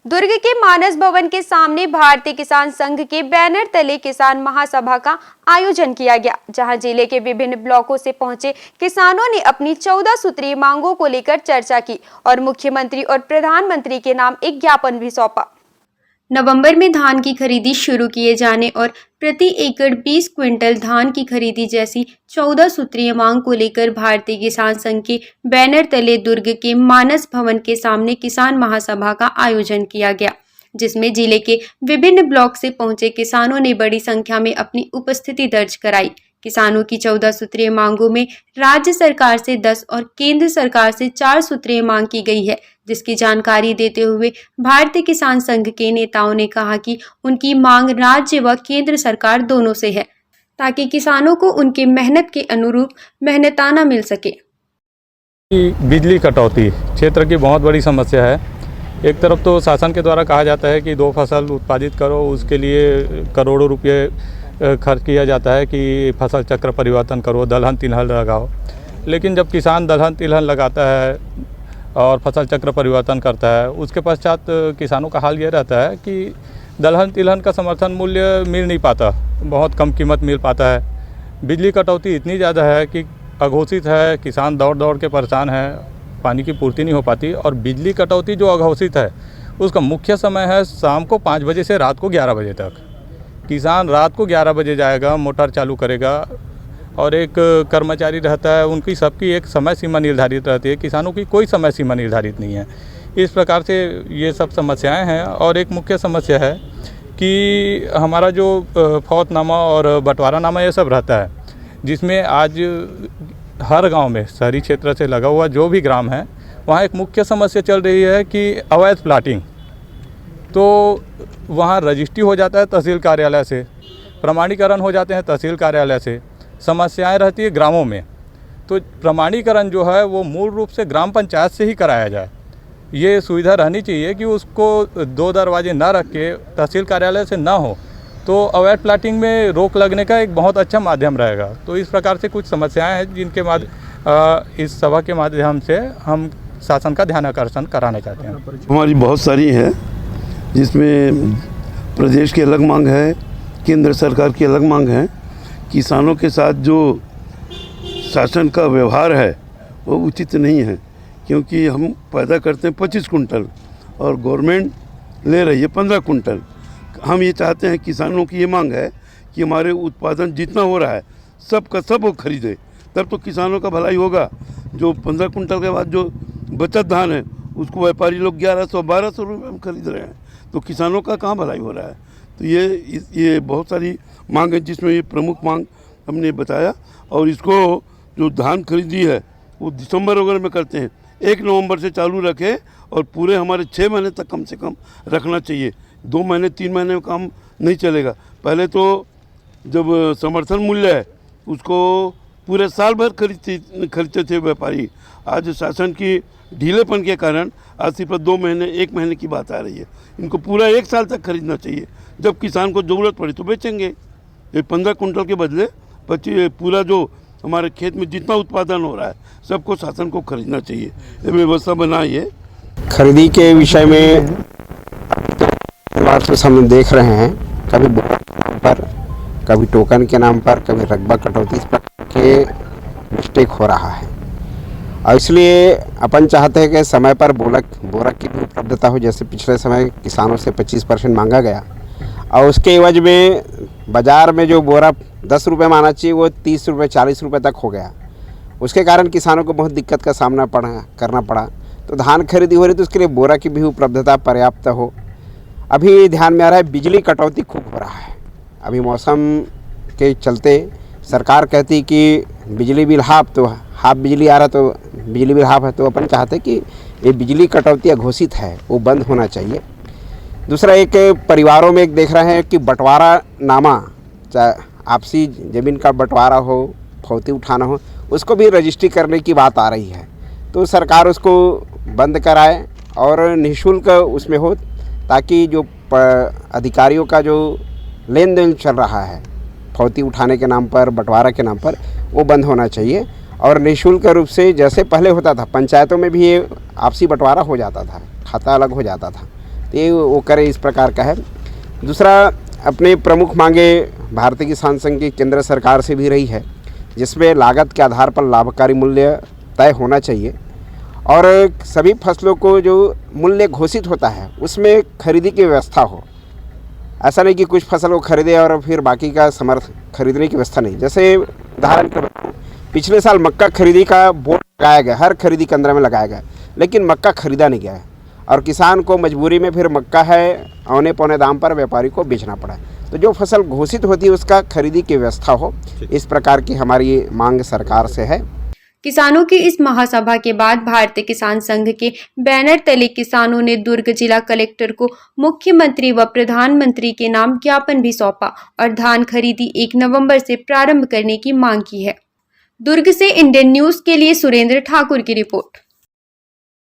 दुर्ग के मानस भवन के सामने भारतीय किसान संघ के बैनर तले किसान महासभा का आयोजन किया गया, जहां जिले के विभिन्न ब्लॉकों से पहुंचे किसानों ने अपनी 14 सूत्रीय मांगों को लेकर चर्चा की और मुख्यमंत्री और प्रधानमंत्री के नाम एक ज्ञापन भी सौंपा। नवंबर में धान की खरीदी शुरू किए जाने और प्रति एकड़ 20 क्विंटल धान की खरीदी जैसी 14 सूत्रीय मांग को लेकर भारतीय किसान संघ के बैनर तले दुर्ग के मानस भवन के सामने किसान महासभा का आयोजन किया गया, जिसमें जिले के विभिन्न ब्लॉक से पहुंचे किसानों ने बड़ी संख्या में अपनी उपस्थिति दर्ज कराई। किसानों की 14 सूत्रीय मांगों में राज्य सरकार से 10 और केंद्र सरकार से 4 सूत्रीय मांग की गई है, जिसकी जानकारी देते हुए भारतीय किसान संघ के नेताओं ने कहा कि उनकी मांग राज्य व केंद्र सरकार दोनों से है, ताकि किसानों को उनके मेहनत के अनुरूप मेहनताना मिल सके। बिजली कटौती क्षेत्र की बहुत बड़ी समस्या है। एक तरफ तो शासन के द्वारा कहा जाता है कि 2 फसल उत्पादित करो, उसके लिए करोड़ों रुपये खर्च किया जाता है कि फसल चक्र परिवर्तन करो, दलहन तिलहन लगाओ। लेकिन जब किसान दलहन तिलहन लगाता है और फसल चक्र परिवर्तन करता है, उसके पश्चात किसानों का हाल ये रहता है कि दलहन तिलहन का समर्थन मूल्य मिल नहीं पाता, बहुत कम कीमत मिल पाता है। बिजली कटौती इतनी ज़्यादा है कि अघोषित है, किसान दौड़ दौड़ के परेशान है, पानी की पूर्ति नहीं हो पाती। और बिजली कटौती जो अघोषित है उसका मुख्य समय है शाम को 5 बजे से रात को 11 बजे तक। किसान रात को 11 बजे जाएगा, मोटर चालू करेगा और एक कर्मचारी रहता है, उनकी सबकी एक समय सीमा निर्धारित रहती है, किसानों की कोई समय सीमा निर्धारित नहीं है। इस प्रकार से ये सब समस्याएं हैं। और एक मुख्य समस्या है कि हमारा जो फौतनामा और बंटवारानामा ये सब रहता है, जिसमें आज हर गांव में शहरी क्षेत्र से लगा हुआ जो भी ग्राम है, वहाँ एक मुख्य समस्या चल रही है कि अवैध प्लाटिंग। तो वहाँ रजिस्ट्री हो जाता है तहसील कार्यालय से, प्रमाणीकरण हो जाते हैं तहसील कार्यालय से, समस्याएं रहती है ग्रामों में। तो प्रमाणीकरण जो है वो मूल रूप से ग्राम पंचायत से ही कराया जाए। ये सुविधा रहनी चाहिए कि उसको 2 दरवाजे ना रख के तहसील कार्यालय से ना हो, तो अवैध प्लाटिंग में रोक लगने का एक बहुत अच्छा माध्यम रहेगा। तो इस प्रकार से कुछ समस्याएं हैं जिनके इस सभा के माध्यम से हम शासन का ध्यान आकर्षण कराना चाहते हैं। हमारी बहुत सारी है, जिसमें प्रदेश की अलग मांग है, केंद्र सरकार की अलग मांग है। किसानों के साथ जो शासन का व्यवहार है वो उचित नहीं है, क्योंकि हम पैदा करते हैं 25 कुंटल और गवर्नमेंट ले रही है 15 कुंटल। हम ये चाहते हैं, किसानों की ये मांग है कि हमारे उत्पादन जितना हो रहा है सब का सब वो खरीदे, तब तो किसानों का भलाई होगा। जो 15 कुंटल के बाद जो बचत धान है उसको व्यापारी लोग 1100-1200 रुपये में खरीद रहे हैं, तो किसानों का कहाँ भलाई हो रहा है। तो ये बहुत सारी मांग है, जिसमें ये प्रमुख मांग हमने बताया। और इसको जो धान खरीदी है वो दिसंबर वगैरह में करते हैं, 1 नवंबर से चालू रखे और पूरे हमारे 6 महीने तक कम से कम रखना चाहिए। 2 महीने 3 महीने में काम नहीं चलेगा। पहले तो जब समर्थन मूल्य है उसको पूरे साल भर खरीदते थे व्यापारी। आज शासन की ढीलेपन के कारण आज सिर्फ 2 महीने 1 महीने की बात आ रही है। इनको पूरा 1 साल तक खरीदना चाहिए, जब किसान को ज़रूरत पड़ी तो बेचेंगे। ये 15 कुंटल के बदले 25 पूरा जो हमारे खेत में जितना उत्पादन हो रहा है सबको शासन को खरीदना चाहिए। ये व्यवस्था बनाइए। खरीदी के विषय में बात हम देख रहे हैं, कभी बोरा के नाम पर, कभी टोकन के नाम पर, कभी रकबा कटौती, इस प्रकार के मिस्टेक हो रहा है। और इसलिए अपन चाहते हैं कि समय पर बोरा की भी उपलब्धता हो। जैसे पिछले समय किसानों से 25% मांगा गया और उसके एवज में बाज़ार में जो बोरा 10 रुपये माना चाहिए वो 30 रुपये 40 रुपये तक हो गया। उसके कारण किसानों को बहुत दिक्कत का सामना करना पड़ा। तो धान खरीदी हो रही तो उसके लिए बोरा की भी उपलब्धता पर्याप्त हो। अभी ध्यान में आ रहा है बिजली कटौती खूब हो रहा है। अभी मौसम के चलते सरकार कहती कि बिजली बिल हाफ, तो हाफ बिजली आ रहा तो बिजली बिल हाफ है, तो अपन चाहते कि ये बिजली कटौती घोषित है वो बंद होना चाहिए। दूसरा, एक परिवारों में एक देख रहे हैं कि बंटवारा नामा, चाहे आपसी ज़मीन का बंटवारा हो, फौती उठाना हो, उसको भी रजिस्ट्री करने की बात आ रही है। तो सरकार उसको बंद कराए और निःशुल्क उसमें हो, ताकि जो अधिकारियों का जो लेन देन चल रहा है फौती उठाने के नाम पर, बंटवारा के नाम पर, वो बंद होना चाहिए। और निःशुल्क रूप से जैसे पहले होता था, पंचायतों में भी ये आपसी बंटवारा हो जाता था, खाता अलग हो जाता था, तो ये वो करे, इस प्रकार का है। दूसरा, अपने प्रमुख मांगे भारतीय किसान संघ की केंद्र सरकार से भी रही है, जिसमें लागत के आधार पर लाभकारी मूल्य तय होना चाहिए और सभी फसलों को जो मूल्य घोषित होता है उसमें खरीदी की व्यवस्था हो। ऐसा नहीं कि कुछ फसल को खरीदे और फिर बाकी का खरीदने की व्यवस्था नहीं। जैसे उदाहरण के लिए पिछले साल मक्का खरीदी का बोर्ड लगाया गया, हर खरीदी केंद्र में लगाया गया, लेकिन मक्का खरीदा नहीं गया है और किसान को मजबूरी में फिर मक्का है औने पौने दाम पर व्यापारी को बेचना पड़ा। तो जो फसल घोषित होती है उसका खरीदी की व्यवस्था हो, इस प्रकार की हमारी मांग सरकार से है। किसानों की इस महासभा के बाद भारतीय किसान संघ के बैनर तले किसानों ने दुर्ग जिला कलेक्टर को मुख्यमंत्री व प्रधानमंत्री के नाम ज्ञापन भी सौंपा और धान खरीदी 1 नवंबर से प्रारंभ करने की मांग की है। दुर्ग से इंडियन न्यूज के लिए सुरेंद्र ठाकुर की रिपोर्ट।